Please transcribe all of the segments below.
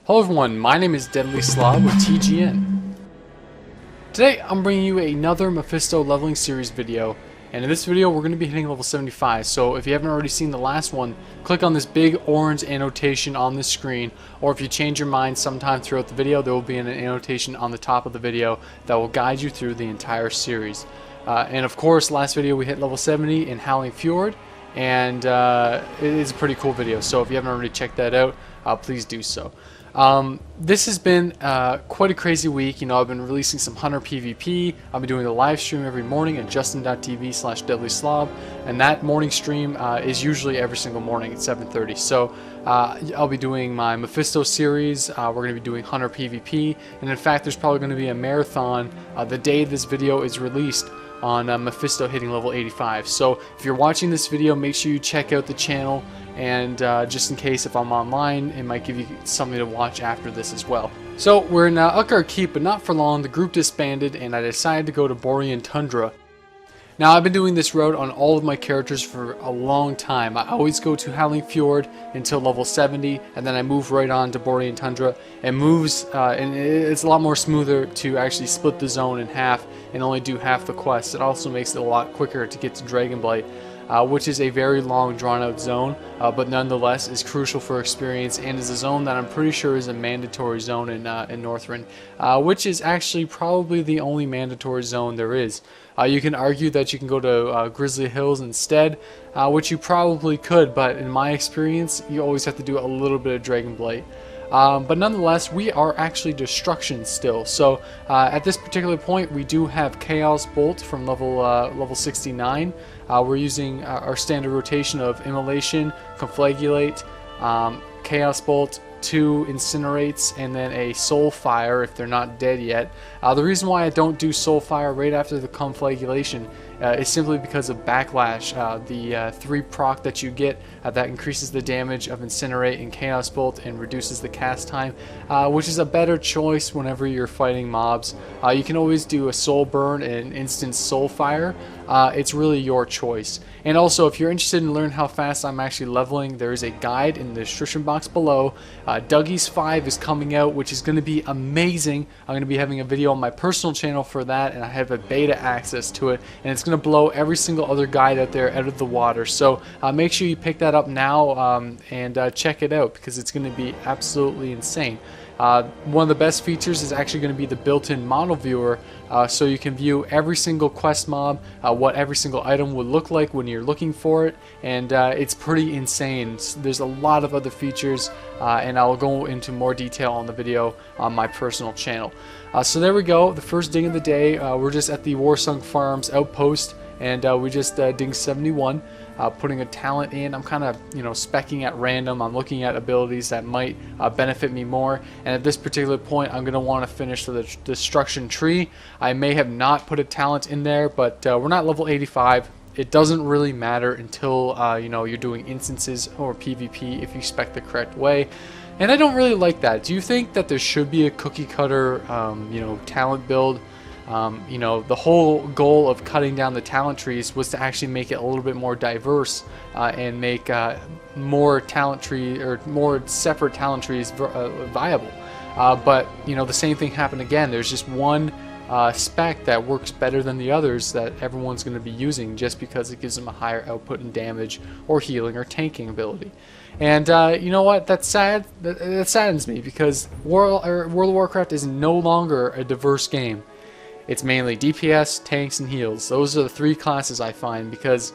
Hello everyone, my name is Deadlyslob with TGN. Today I'm bringing you another Mephisto leveling series video, and in this video we're going to be hitting level 75, so if you haven't already seen the last one, click on this big orange annotation on the screen, or if you change your mind sometime throughout the video, there will be an annotation on the top of the video that will guide you through the entire series. And of course, last video we hit level 70 in Howling Fjord, and it is a pretty cool video, so if you haven't already checked that out, please do so. This has been quite a crazy week. You know, I've been releasing some Hunter PvP. I'll be doing a live stream every morning at justin.tv/deadlyslob, and that morning stream is usually every single morning at 7:30. So I'll be doing my Mephisto series. We're going to be doing Hunter PvP, and in fact there's probably going to be a marathon the day this video is released on Mephisto hitting level 85. So if you're watching this video, make sure you check out the channel, and just in case if I'm online, it might give you something to watch after this as well. So we're in Uckar Keep, but not for long. The group disbanded and I decided to go to Borean Tundra. Now, I've been doing this route on all of my characters for a long time. I always go to Howling Fjord until level 70, and then I move right on to Borean Tundra. It moves, and it's a lot more smoother to actually split the zone in half and only do half the quest. It also makes it a lot quicker to get to Dragonblight, which is a very long, drawn-out zone, but nonetheless is crucial for experience, and is a zone that I'm pretty sure is a mandatory zone in Northrend, which is actually probably the only mandatory zone there is. You can argue that you can go to Grizzly Hills instead, which you probably could, but in my experience, you always have to do a little bit of Dragonblight. But nonetheless, we are actually Destruction still. So at this particular point, we do have Chaos Bolt from level 69. We're using our standard rotation of Immolation, Conflagulate, Chaos Bolt, 2 Incinerates, and then a Soul Fire if they're not dead yet. The reason why I don't do Soul Fire right after the Conflagulation is simply because of Backlash, the 3 proc that you get that increases the damage of Incinerate and Chaos Bolt and reduces the cast time, which is a better choice whenever you're fighting mobs. You can always do a Soul Burn and instant Soul Fire. It's really your choice. And also, if you're interested in learning how fast I'm actually leveling, there is a guide in the description box below. Dugi's 5 is coming out, which is going to be amazing. I'm going to be having a video on my personal channel for that, and I have a beta access to it, and it's going to blow every single other guide out there out of the water. So make sure you pick that up now and check it out, because it's going to be absolutely insane. One of the best features is actually going to be the built-in model viewer, so you can view every single quest mob, what every single item would look like when you're looking for it, and it's pretty insane. There's a lot of other features, and I'll go into more detail on the video on my personal channel. So there we go, the first ding of the day. We're just at the Warsunk Farms outpost, and we just dinged 71. Putting a talent in. I'm kind of, speccing at random. I'm looking at abilities that might benefit me more, and at this particular point I'm going to want to finish the Destruction tree. I may have not put a talent in there, but we're not level 85. It doesn't really matter until you're doing instances or PvP if you spec the correct way, and I don't really like that. Do you think that there should be a cookie cutter talent build? The whole goal of cutting down the talent trees was to actually make it a little bit more diverse and make more talent tree or more separate talent trees viable. But the same thing happened again. There's just one spec that works better than the others that everyone's going to be using just because it gives them a higher output in damage or healing or tanking ability. And you know what? That's sad. That saddens me, because World of Warcraft is no longer a diverse game. It's mainly DPS, tanks, and heals. Those are the 3 classes I find, because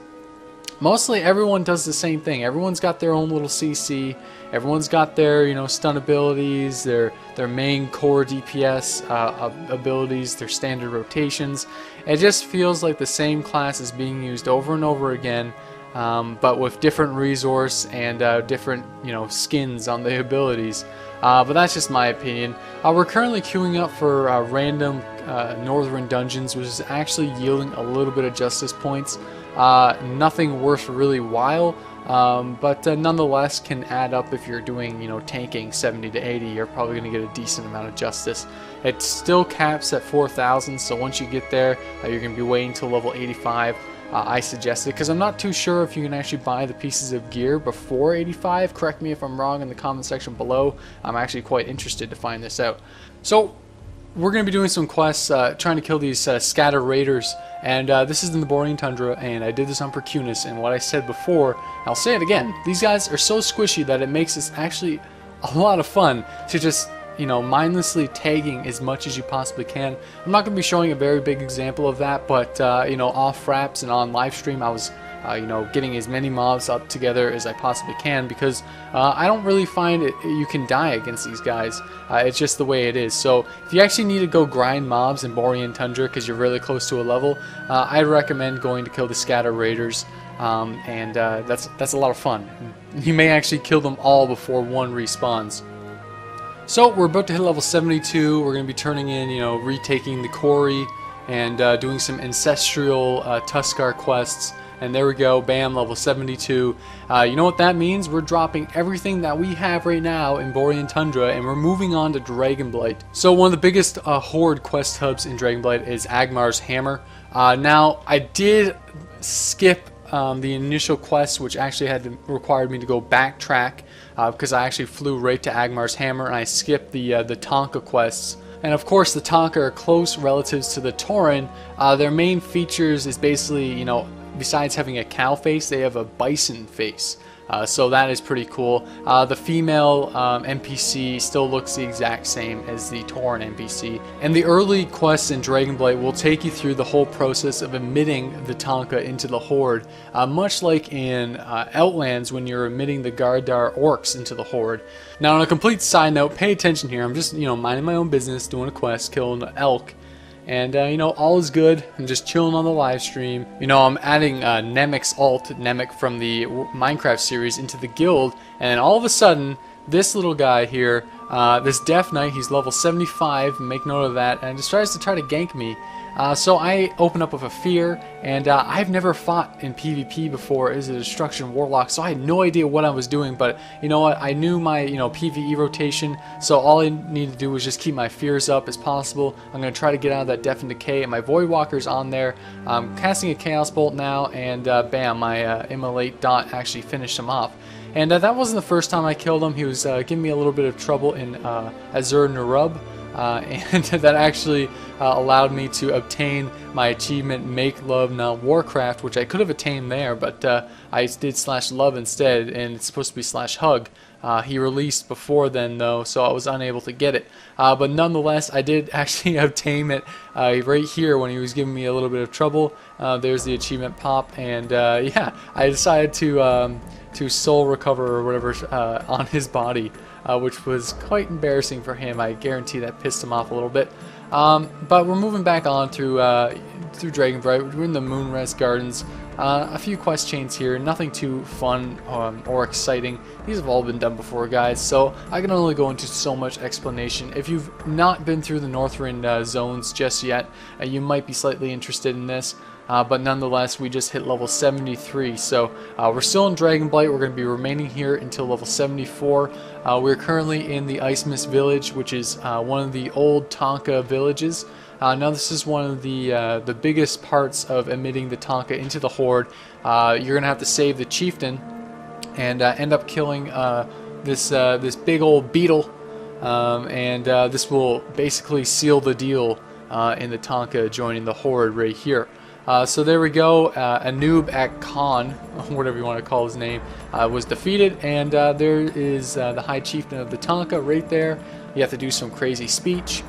mostly everyone does the same thing. Everyone's got their own little CC. Everyone's got their, stun abilities, their main core DPS abilities, their standard rotations. It just feels like the same class is being used over and over again, but with different resource and different, skins on the abilities. But that's just my opinion. We're currently queuing up for random Northern dungeons, which is actually yielding a little bit of justice points. Nothing worth really while, but nonetheless can add up if you're doing, tanking 70 to 80. You're probably going to get a decent amount of justice. It still caps at 4,000, so once you get there, you're going to be waiting till level 85. I suggested, because I'm not too sure if you can actually buy the pieces of gear before 85. Correct me if I'm wrong in the comment section below. I'm actually quite interested to find this out. So we're going to be doing some quests, trying to kill these scatter raiders, and this is in the Borean Tundra, and I did this on Percunis, and what I said before, I'll say it again, these guys are so squishy that it makes this actually a lot of fun to just, you know, mindlessly tagging as much as you possibly can. I'm not going to be showing a very big example of that, but you know, off wraps and on live stream, I was you know, getting as many mobs up together as I possibly can, because I don't really find you can die against these guys. It's just the way it is. So if you actually need to go grind mobs in Borean Tundra because you're really close to a level, I'd recommend going to kill the scatter raiders, and that's a lot of fun. You may actually kill them all before one respawns. So we're about to hit level 72. We're going to be turning in, you know, retaking the quarry and doing some ancestral Tuskar quests. And there we go, bam, level 72. You know what that means? We're dropping everything that we have right now in Borean Tundra, and we're moving on to Dragonblight. So one of the biggest horde quest hubs in Dragonblight is Agmar's Hammer. Now, I did skip the initial quest, which actually required me to go backtrack, because I actually flew right to Agmar's Hammer, and I skipped the Tonka quests. And of course, the Tonka are close relatives to the Tauren. Their main features is basically, you know, besides having a cow face, they have a bison face. So that is pretty cool. The female NPC still looks the exact same as the Tauren NPC. And the early quests in Dragonblight will take you through the whole process of emitting the Tonka into the Horde, much like in Outlands when you're emitting the Gardar Orcs into the Horde. Now, on a complete side note, pay attention here. I'm just, you know, minding my own business, doing a quest, killing an elk. And, you know, all is good. I'm just chilling on the live stream. You know, I'm adding Nemec's alt, Nemec from the Minecraft series, into the guild. And then all of a sudden, this little guy here, this Death Knight, he's level 75, make note of that, and just tries to try to gank me. So I open up with a fear, and I've never fought in PvP before as a Destruction Warlock, so I had no idea what I was doing, but you know what, I knew my, you know, PvE rotation, so all I needed to do was just keep my fears up as possible. I'm going to try to get out of that Death and Decay, and my Void Walker's on there. I'm casting a Chaos Bolt now, and bam, my Immolate Dot actually finished him off. And that wasn't the first time I killed him. He was giving me a little bit of trouble in Azur Narub. And that actually allowed me to obtain my achievement Make Love Not Warcraft, which I could have attained there, but I did /love instead, and it's supposed to be /hug. He released before then though, so I was unable to get it. But nonetheless, I did actually obtain it right here when he was giving me a little bit of trouble. There's the achievement pop, and yeah, I decided to soul recover or whatever on his body. Which was quite embarrassing for him. I guarantee that pissed him off a little bit. But we're moving back on through Dragonblight. We're in the Moonrest Gardens. A few quest chains here, nothing too fun or exciting. These have all been done before, guys, so I can only go into so much explanation. If you've not been through the Northrend zones just yet, you might be slightly interested in this. But nonetheless, we just hit level 73, so we're still in Dragonblight. We're going to be remaining here until level 74. We're currently in the Ice Mist Village, which is one of the old Tonka villages. Now this is one of the biggest parts of emitting the Tonka into the Horde. You're going to have to save the chieftain and end up killing this big old beetle, and this will basically seal the deal in the Tonka joining the Horde right here. So there we go, Anub at Khan, whatever you want to call his name, was defeated, and there is the High Chieftain of the Tonka right there. You have to do some crazy speech,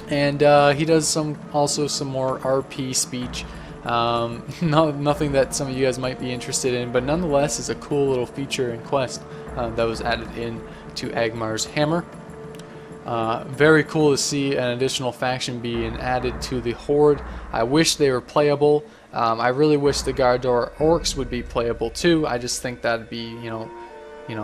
and he does also some more RP speech. Nothing that some of you guys might be interested in, but nonetheless is a cool little feature and quest that was added in to Agmar's Hammer. Very cool to see an additional faction being added to the Horde. I wish they were playable. I really wish the Gardar Orcs would be playable too. I just think that'd be, you know,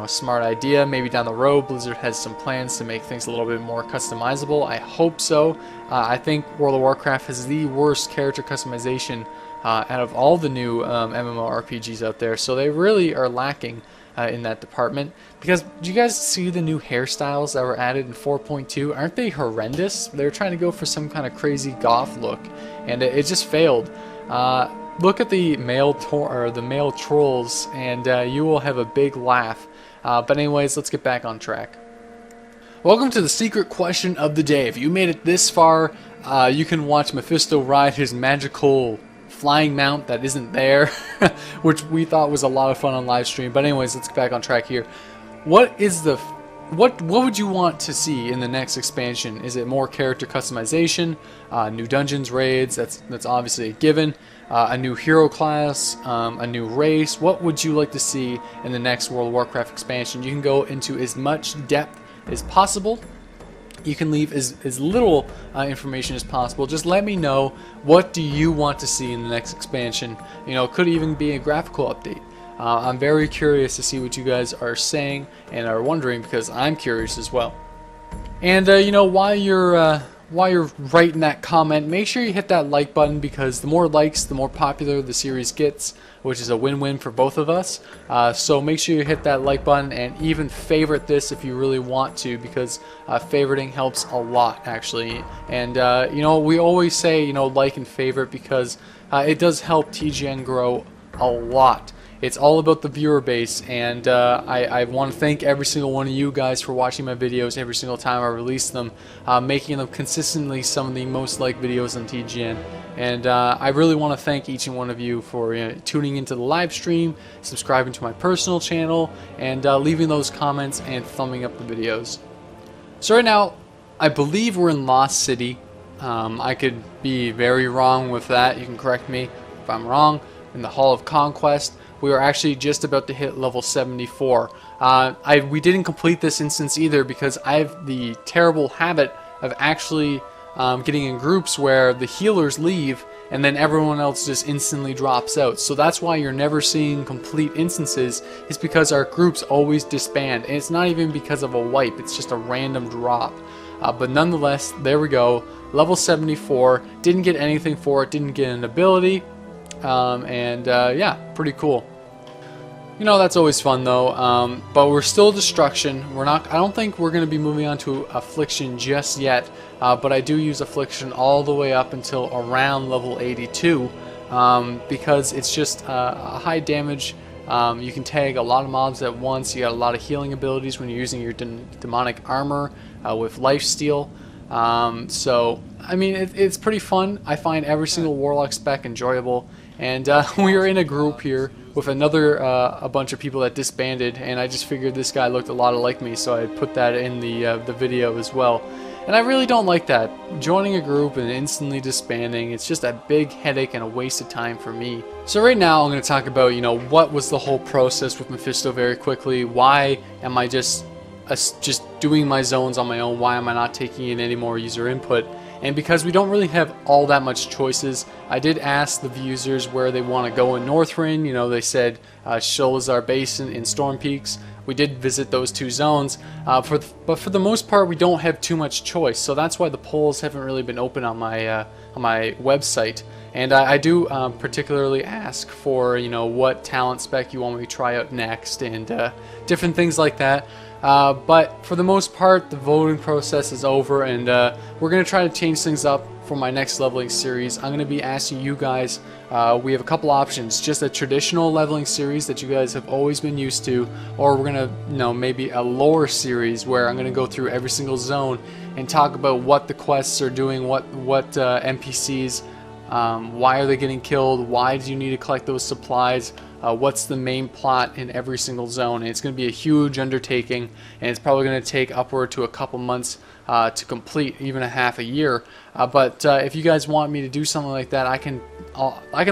a smart idea. Maybe down the road Blizzard has some plans to make things a little bit more customizable. I hope so. I think World of Warcraft has the worst character customization out of all the new MMORPGs out there, so they really are lacking in that department. Because do you guys see the new hairstyles that were added in 4.2? Aren't they horrendous? They're trying to go for some kind of crazy goth look, and it just failed. look at the male trolls, and you will have a big laugh. But anyways, let's get back on track. Welcome to the secret question of the day. If you made it this far, you can watch Mephisto ride his magical flying mount that isn't there, which we thought was a lot of fun on live stream. But anyways, let's get back on track here. What would you want to see in the next expansion? Is it more character customization, new dungeons, raids? That's obviously a given. A new hero class, a new race. What would you like to see in the next World of Warcraft expansion? You can go into as much depth as possible. You can leave as little information as possible. Just let me know, what do you want to see in the next expansion. You know, it could even be a graphical update. I'm very curious to see what you guys are saying and are wondering, because I'm curious as well. And you know, while you're writing that comment, make sure you hit that like button, because the more likes, the more popular the series gets, which is a win-win for both of us. So make sure you hit that like button, and even favorite this if you really want to, because favoriting helps a lot, actually. And you know, we always say, you know, like and favorite, because it does help TGN grow a lot. It's all about the viewer base, and I want to thank every single one of you guys for watching my videos every single time I release them, making them consistently some of the most liked videos on TGN. And I really want to thank each and one of you for tuning into the live stream, subscribing to my personal channel, and leaving those comments and thumbing up the videos. So right now, I believe we're in Lost City. I could be very wrong with that. You can correct me if I'm wrong. In the Hall of Conquest. We were actually just about to hit level 74. We didn't complete this instance either, because I have the terrible habit of actually getting in groups where the healers leave and then everyone else just instantly drops out. So that's why you're never seeing complete instances, is because our groups always disband. And it's not even because of a wipe, it's just a random drop. But nonetheless, there we go. Level 74. Didn't get anything for it, didn't get an ability. Yeah, pretty cool. You know, that's always fun though. But we're still destruction. I don't think we're going to be moving on to affliction just yet. But I do use affliction all the way up until around level 82, because it's just a high damage. You can tag a lot of mobs at once. You got a lot of healing abilities when you're using your demonic armor with lifesteal. So I mean, it's pretty fun. I find every single Warlock spec enjoyable. And we are in a group here with a bunch of people that disbanded, and I just figured this guy looked a lot like me, so I put that in the video as well. And I really don't like that. Joining a group and instantly disbanding, it's just a big headache and a waste of time for me. So right now I'm going to talk about, you know, what was the whole process with Mephisto very quickly. Why am I just doing my zones on my own? Why am I not taking in any more user input? And because we don't really have all that much choices, I did ask the users where they want to go in Northrend. You know, they said Sholazar Basin in Storm Peaks. We did visit those two zones, but for the most part, we don't have too much choice. So that's why the polls haven't really been open on my website. And I do particularly ask for, you know, what talent spec you want me to try out next, and different things like that. But for the most part, the voting process is over, and we're going to try to change things up for my next leveling series. I'm going to be asking you guys, we have a couple options: just a traditional leveling series that you guys have always been used to, or we're going to, you know, maybe a lore series where I'm going to go through every single zone and talk about what the quests are doing, what NPCs, why are they getting killed, why do you need to collect those supplies, what's the main plot in every single zone. And it's going to be a huge undertaking, and it's probably going to take upward to a couple months to complete, even a half a year. But if you guys want me to do something like that, I can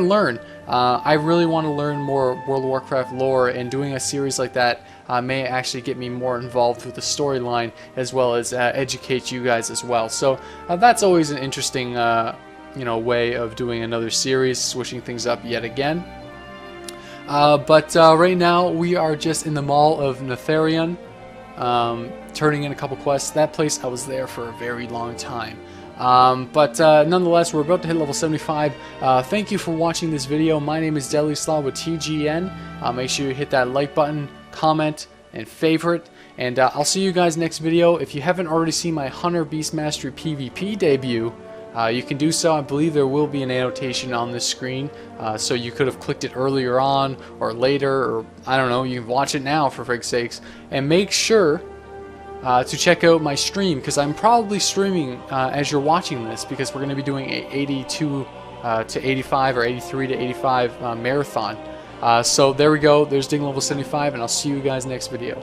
learn. I really want to learn more World of Warcraft lore, and doing a series like that may actually get me more involved with the storyline, as well as educate you guys as well. So that's always an interesting you know, way of doing another series, switching things up yet again. But right now we are just in the Mall of Netherion, turning in a couple quests. That place, I was there for a very long time. But nonetheless, we're about to hit level 75. Thank you for watching this video. My name is Deadlyslob with TGN. Make sure you hit that like button, comment, and favorite. And I'll see you guys next video. If you haven't already seen my Hunter Beast Mastery PvP debut, you can do so. I believe there will be an annotation on this screen, so you could have clicked it earlier on or later, or I don't know, you can watch it now for frig's sakes. And make sure to check out my stream, because I'm probably streaming as you're watching this, because we're going to be doing a 82 to 85 or 83 to 85 marathon. So there we go, there's Ding level 75, and I'll see you guys next video.